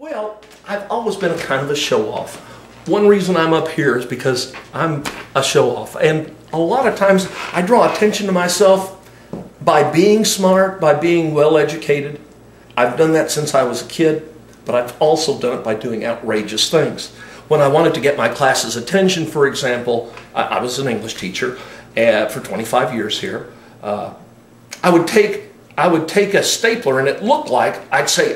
Well, I've always been kind of a show-off. One reason I'm up here is because I'm a show-off. And a lot of times I draw attention to myself by being smart, by being well-educated. I've done that since I was a kid, but I've also done it by doing outrageous things. When I wanted to get my class's attention, for example, I was an English teacher for 25 years here. I would take a stapler, and it looked like I'd say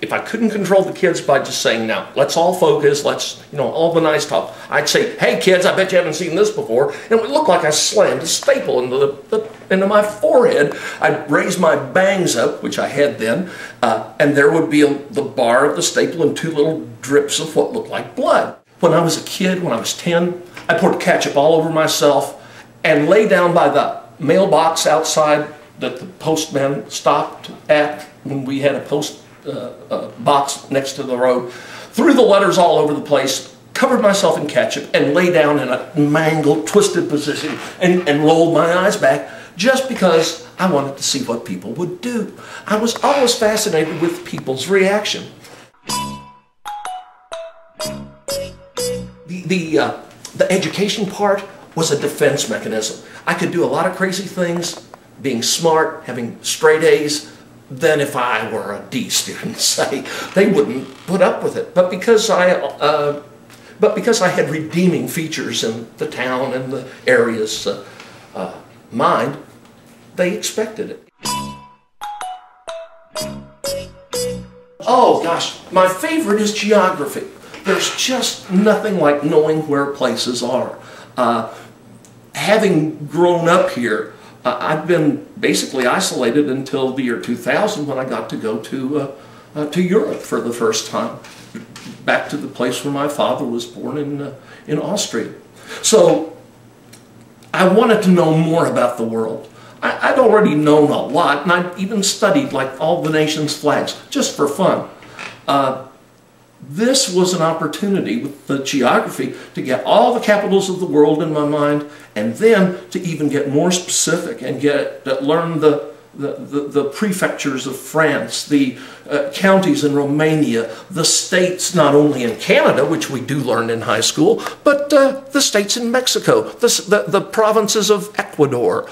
if I couldn't control the kids by just saying, now let's all focus, let's, all the nice talk, I'd say, hey kids, I bet you haven't seen this before, and it would look like I slammed a staple into my forehead. I'd raise my bangs up, which I had then, and there would be the bar of the staple and two little drips of what looked like blood. When I was a kid, when I was 10, I poured ketchup all over myself and lay down by the mailbox outside that the postman stopped at when we had a post box next to the road, threw the letters all over the place, covered myself in ketchup, and lay down in a mangled, twisted position and rolled my eyes back just because I wanted to see what people would do. I was always fascinated with people's reaction. The education part was a defense mechanism. I could do a lot of crazy things, being smart, having straight A's, than if I were a D student, say. They wouldn't put up with it. But because I had redeeming features in the town and the area's mind, they expected it. Oh gosh, my favorite is geography. There's just nothing like knowing where places are. Having grown up here, I've been basically isolated until the year 2000 when I got to go to Europe for the first time, back to the place where my father was born in Austria. So I wanted to know more about the world. I'd already known a lot, and I'd even studied like all the nation's flags just for fun. This was an opportunity with the geography to get all the capitals of the world in my mind, and then to even get more specific and learn the prefectures of France, the counties in Romania, the states not only in Canada, which we do learn in high school, but the states in Mexico, the provinces of Ecuador,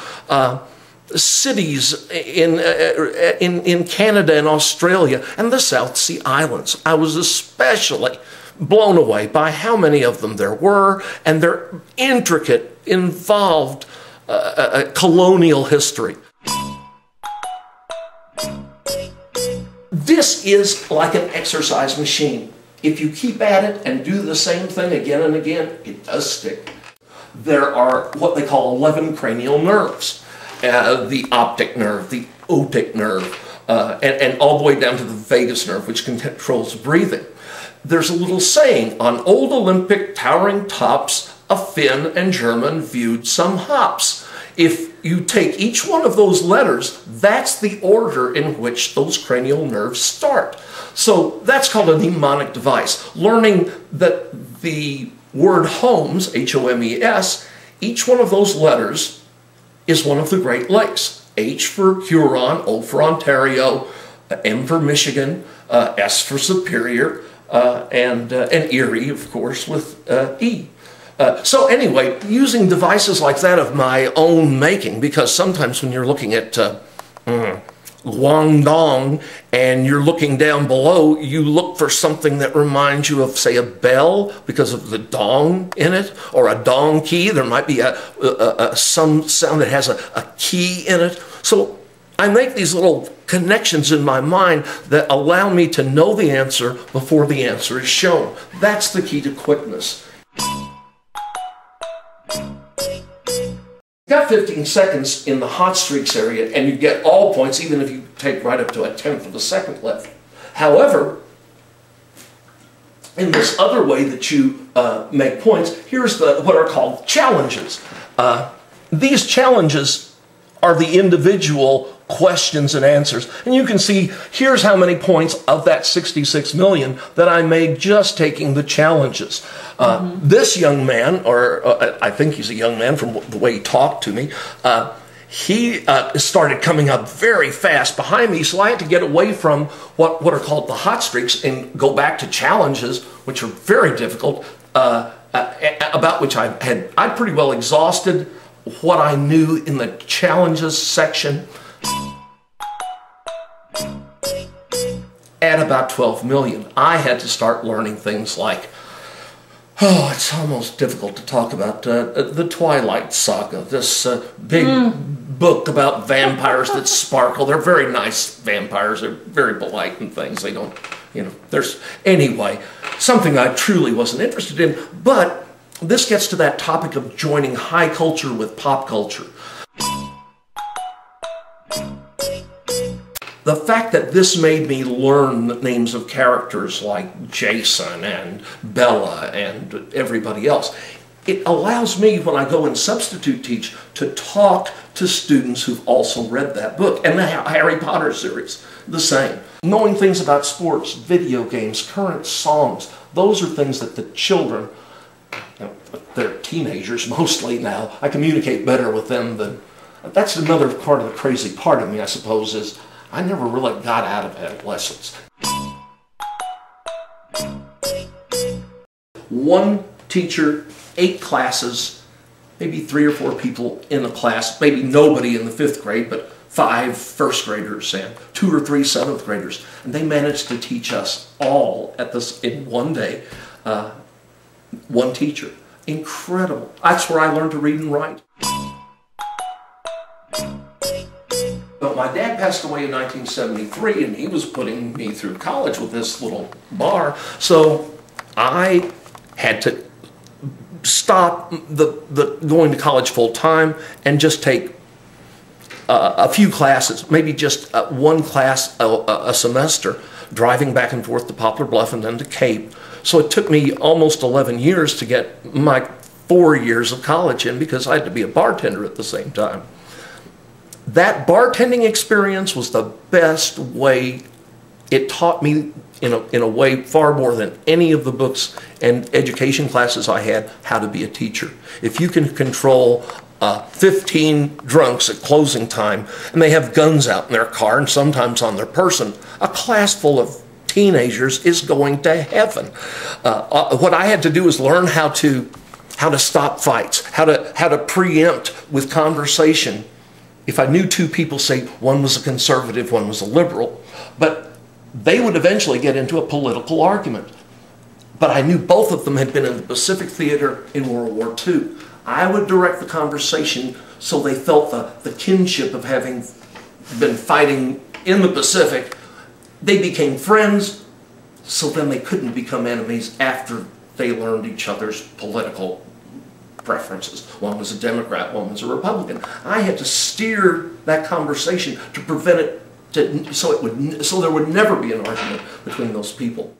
cities in Canada and Australia, and the South Sea Islands. I was especially blown away by how many of them there were and their intricate, involved colonial history. This is like an exercise machine. If you keep at it and do the same thing again and again, it does stick. There are what they call 11 cranial nerves. The optic nerve, the otic nerve, and all the way down to the vagus nerve, which controls breathing. There's a little saying, on old Olympic towering tops, a Finn and German viewed some hops. If you take each one of those letters, that's the order in which those cranial nerves start. So that's called a mnemonic device. Learning that the word homes, H-O-M-E-S, each one of those letters is one of the Great Lakes. H for Huron, O for Ontario, M for Michigan, S for Superior, and Erie, of course, with E. So anyway, using devices like that of my own making, because sometimes when you're looking at Guangdong and you're looking down below, you look for something that reminds you of, say, a bell because of the dong in it, or a dong key. There might be some sound that has a key in it. So I make these little connections in my mind that allow me to know the answer before the answer is shown. That's the key to quickness. You've got 15 seconds in the hot streaks area, and you get all points, even if you take right up to a tenth of a second left. However, in this other way that you make points, here's what are called challenges. These challenges are the individual questions and answers. And you can see, here's how many points of that 66 million that I made just taking the challenges. This young man, or I think he's a young man from the way he talked to me, he started coming up very fast behind me, so I had to get away from what are called the hot streaks and go back to challenges, which are very difficult, about which I'd pretty well exhausted what I knew in the challenges section. At about 12 million, I had to start learning things like, oh, it's almost difficult to talk about the Twilight Saga, this big book about vampires that sparkle. They're very nice vampires. They're very polite and things. They don't, anyway, something I truly wasn't interested in. But this gets to that topic of joining high culture with pop culture. The fact that this made me learn the names of characters like Jason and Bella and everybody else, it allows me, when I go and substitute teach, to talk to students who've also read that book. And the Harry Potter series, the same. Knowing things about sports, video games, current songs, those are things that the children, they're teenagers mostly now, I communicate better with them than... That's another part of the crazy part of me, I suppose, is I never really got out of adolescence. One teacher, 8 classes, maybe 3 or 4 people in a class, maybe nobody in the 5th grade, but 5 first graders and 2 or 3 7th graders. And they managed to teach us all at this in one day, one teacher. Incredible. That's where I learned to read and write. But my dad passed away in 1973, and he was putting me through college with this little bar. So I had to stop the going to college full time and just take a few classes, maybe just one class a semester, driving back and forth to Poplar Bluff and then to Cape. So it took me almost 11 years to get my 4 years of college in, because I had to be a bartender at the same time. That bartending experience was the best way. It taught me in a way far more than any of the books and education classes I had how to be a teacher. If you can control 15 drunks at closing time, and they have guns out in their car and sometimes on their person, a class full of teenagers is going to heaven. What I had to do is learn how to stop fights, how to preempt with conversation. If I knew 2 people, say one was a conservative, one was a liberal, but they would eventually get into a political argument. But I knew both of them had been in the Pacific Theater in World War II. I would direct the conversation so they felt the kinship of having been fighting in the Pacific. They became friends, so then they couldn't become enemies after they learned each other's political preferences. One was a Democrat, one was a Republican. I had to steer that conversation to prevent it, so there would never be an argument between those people.